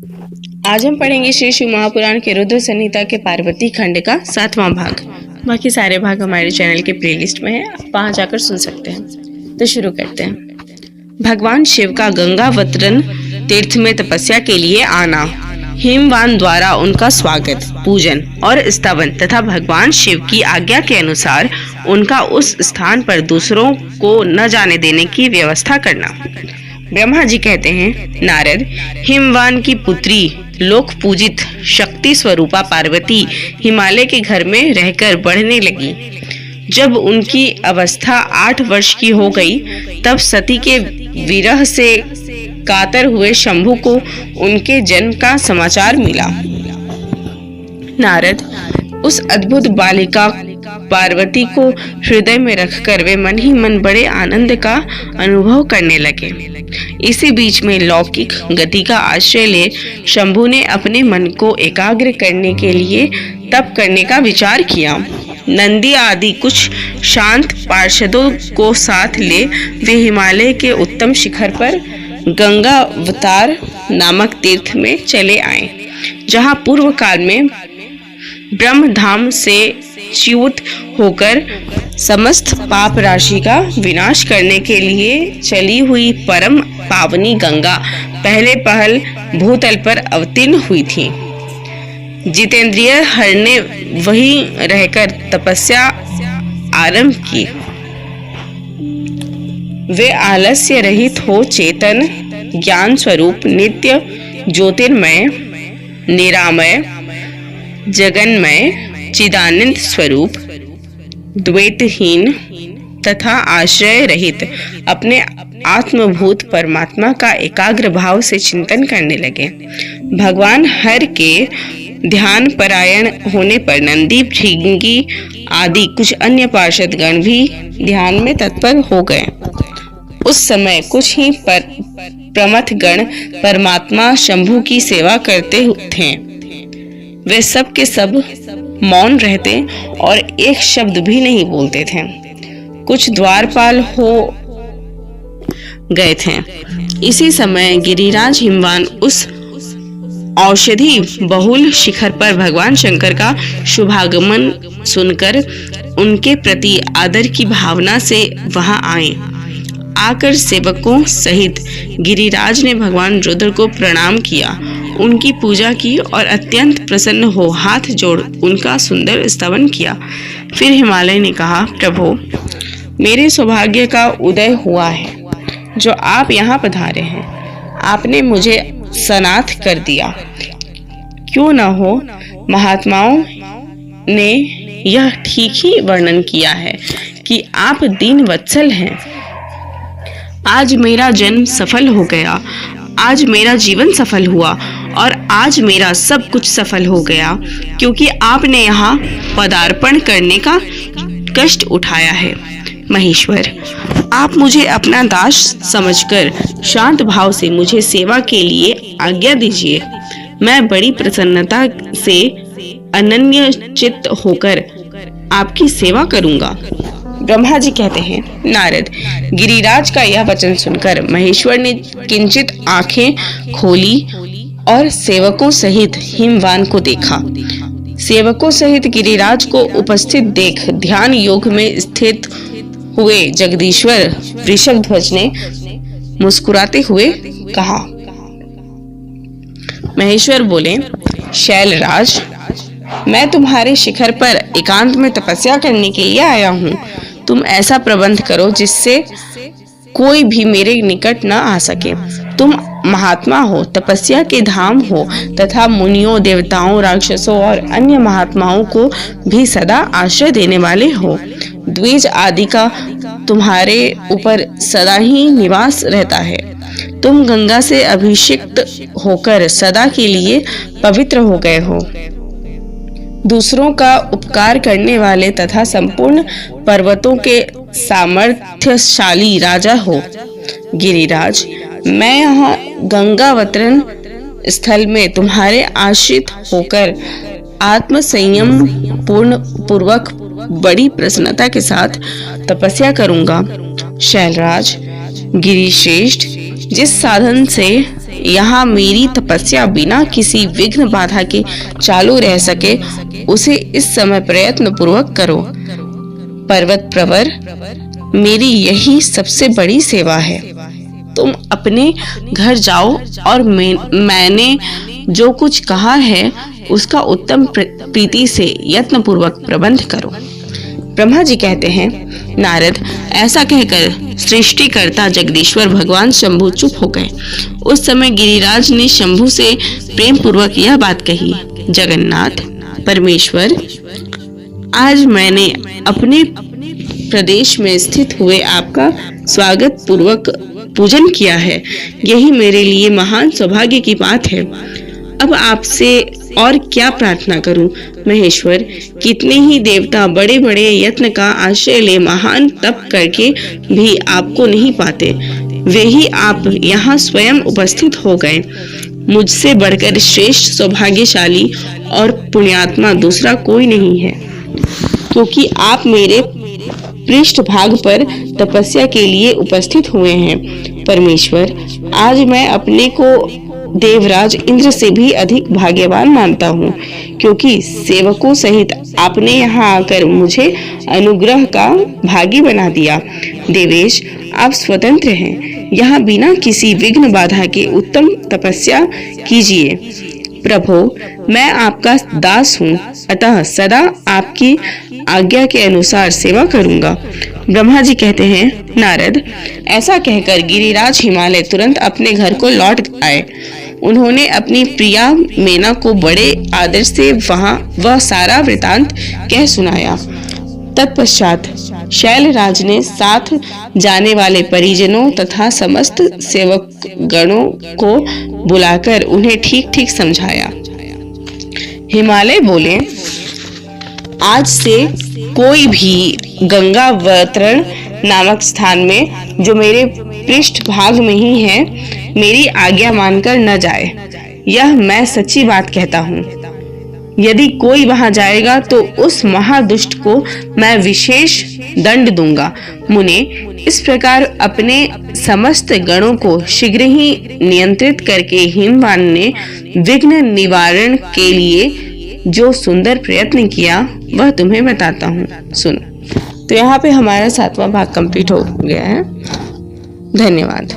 आज हम पढ़ेंगे श्री शिव महापुराण के रुद्र संहिता के पार्वती खंड का 7वां भाग। बाकी सारे भाग हमारे चैनल के प्लेलिस्ट में है, आप वहां जाकर सुन सकते हैं। तो शुरू करते हैं। भगवान शिव का गंगावतरण तीर्थ में तपस्या के लिए आना, हिमवान द्वारा उनका स्वागत, पूजन और स्तवन तथा भगवान शिव की आज्ञा के अनुसार उनका उस स्थान पर दूसरों को न जाने देने की व्यवस्था करना। ब्रह्मा जी कहते हैं, नारद, हिमवान की पुत्री लोक पूजित शक्ति स्वरूपा पार्वती हिमालय के घर में रहकर बढ़ने लगी। जब उनकी अवस्था 8 वर्ष की हो गई, तब सती के विरह से कातर हुए शंभु को उनके जन्म का समाचार मिला। नारद उस अद्भुत बालिका पार्वती को हृदय में रखकर वे मन ही मन बड़े आनंद का अनुभव करने लगे। इसी बीच में लौकिक गति का आश्रय ले शंभु ने अपने मन को एकाग्र करने के लिए तप करने का विचार किया। नंदी आदि कुछ शांत पार्षदों को साथ ले वे हिमालय के उत्तम शिखर पर गंगावतार नामक तीर्थ में चले आए, जहां पूर्व काल में ब्रह्मधाम से च्युत होकर समस्त पाप राशि का विनाश करने के लिए चली हुई परम पावनी गंगा पहले पहल भूतल पर अवतीर्ण हुई थी। जितेंद्रिय हर ने वहीं रहकर तपस्या आरंभ की। वे आलस्य रहित हो चेतन ज्ञान स्वरूप नित्य ज्योतिर्मय निरामय जगन्मय चिदानंद स्वरूप द्वैतहीन तथा आश्रय रहित अपने आत्मभूत परमात्मा का एकाग्र भाव से चिंतन करने लगे। भगवान हर के ध्यान परायण होने पर नंदी भृंगी आदि कुछ अन्य पार्षद गण भी ध्यान में तत्पर हो गए। उस समय कुछ ही प्रमथ गण परमात्मा शंभु की सेवा करते थे। वे सब के सब मौन रहते और एक शब्द भी नहीं बोलते थे। कुछ द्वारपाल हो गए थे। इसी समय गिरिराज हिमवान उस औषधि बहुल शिखर पर भगवान शंकर का शुभागमन सुनकर उनके प्रति आदर की भावना से वहां आए। आकर सेवकों सहित गिरिराज ने भगवान रुद्र को प्रणाम किया, उनकी पूजा की और अत्यंत प्रसन्न हो हाथ जोड़ उनका सुंदर स्तवन किया। फिर हिमालय ने कहा, प्रभु, मेरे सौभाग्य का उदय हुआ है जो आप यहाँ पधारे हैं। आपने मुझे सनाथ कर दिया। क्यों न हो, महात्माओं ने यह ठीक ही वर्णन किया है कि आप दीन वत्सल हैं। आज मेरा जन्म सफल हो गया, आज मेरा जीवन सफल हुआ और आज मेरा सब कुछ सफल हो गया, क्योंकि आपने यहाँ पदार्पण करने का कष्ट उठाया है। महेश्वर, आप मुझे अपना दास समझकर शांत भाव से मुझे सेवा के लिए आज्ञा दीजिए। मैं बड़ी प्रसन्नता से अनन्य चित्त होकर आपकी सेवा करूंगा। ब्रह्मा जी कहते हैं, नारद, गिरिराज का यह वचन सुनकर महेश्वर ने किंचित आंखें खोली और सेवकों सहित हिमवान को देखा। सेवकों सहित गिरिराज को उपस्थित देख ध्यान योग में स्थित हुए जगदीश्वर वृषभध्वज ने मुस्कुराते हुए कहा। महेश्वर बोले, शैलराज, मैं तुम्हारे शिखर पर एकांत में तपस्या करने के लिए आया हूँ। तुम ऐसा प्रबंध करो जिससे कोई भी मेरे निकट न आ सके। तुम महात्मा हो, तपस्या के धाम हो तथा मुनियों, देवताओं, राक्षसों और अन्य महात्माओं को भी सदा आश्रय देने वाले हो। द्विज आदि का तुम्हारे ऊपर सदा ही निवास रहता है। तुम गंगा से अभिषिक्त होकर सदा के लिए पवित्र हो गए हो। दूसरों का उपकार करने वाले तथा संपूर्ण पर्वतों के सामर्थ्यशाली राजा हो। गिरिराज, मैं यहाँ गंगावतरण स्थल में तुम्हारे आश्रित होकर आत्म संयम पूर्वक बड़ी प्रसन्नता के साथ तपस्या करूंगा। शैलराज, गिरिश्रेष्ठ, जिस साधन से यहाँ मेरी तपस्या बिना किसी विघ्न बाधा के चालू रह सके, उसे इस समय प्रयत्न पूर्वक करो। पर्वत प्रवर, मेरी यही सबसे बड़ी सेवा है। तुम अपने घर जाओ और मैंने जो कुछ कहा है उसका उत्तम प्रीति से यत्न पूर्वक प्रबंध करो। ब्रह्मा जी कहते हैं, नारद, ऐसा कहकर सृष्टिकर्ता जगदीश्वर भगवान शंभु चुप हो गए। उस समय गिरिराज ने शंभु से प्रेम पूर्वक यह बात कही, जगन्नाथ परमेश्वर, आज मैंने अपने प्रदेश में स्थित हुए आपका स्वागत पूर्वक पूजन किया है। यही मेरे लिए महान सौभाग्य की बात है। अब आपसे और क्या प्रार्थना करूं? महेश्वर, कितने ही देवता बड़े बड़े यत्न का आश्रय ले महान तप करके भी आपको नहीं पाते। वे ही आप यहाँ स्वयं उपस्थित हो गए। मुझसे बढ़कर श्रेष्ठ सौभाग्यशाली और पुण्यात्मा दूसरा कोई नहीं है, क्योंकि आप मेरे पृष्ठ भाग पर तपस्या के लिए उपस्थित हुए हैं। परमेश्वर, आज मैं अपने को देवराज इंद्र से भी अधिक भाग्यवान मानता हूँ, क्योंकि सेवकों सहित आपने यहाँ आकर मुझे अनुग्रह का भागी बना दिया। देवेश, आप स्वतंत्र हैं, यहाँ बिना किसी विघ्न बाधा के उत्तम तपस्या कीजिए। प्रभो, मैं आपका दास हूँ, अतः सदा आपकी आज्ञा के अनुसार सेवा करूंगा। ब्रह्मा जी कहते हैं, नारद, ऐसा कहकर गिरिराज हिमालय तुरंत अपने घर को लौट आए। उन्होंने अपनी प्रिया मेना को बड़े आदर से वह सारा वृतांत कह सुनाया। तत्पश्चात शैलराज ने साथ जाने वाले परिजनों तथा समस्त सेवक गणों को बुलाकर उन्हें ठीक ठीक समझाया। हिमालय बोले, आज से कोई भी गंगावतरण नामक स्थान में, जो मेरे पृष्ठ भाग में ही है, मेरी आज्ञा मानकर न जाए। यह मैं सच्ची बात कहता हूँ। यदि कोई वहां जाएगा तो उस महादुष्ट को मैं विशेष दंड दूंगा। मुने, इस प्रकार अपने समस्त गणों को शीघ्र ही नियंत्रित करके हिमवान ने विघ्न निवारण के लिए जो सुंदर प्रयत्न किया वह तुम्हें बताता हूँ, सुन। तो यहाँ पे हमारा 7वां भाग कंप्लीट हो गया है। धन्यवाद।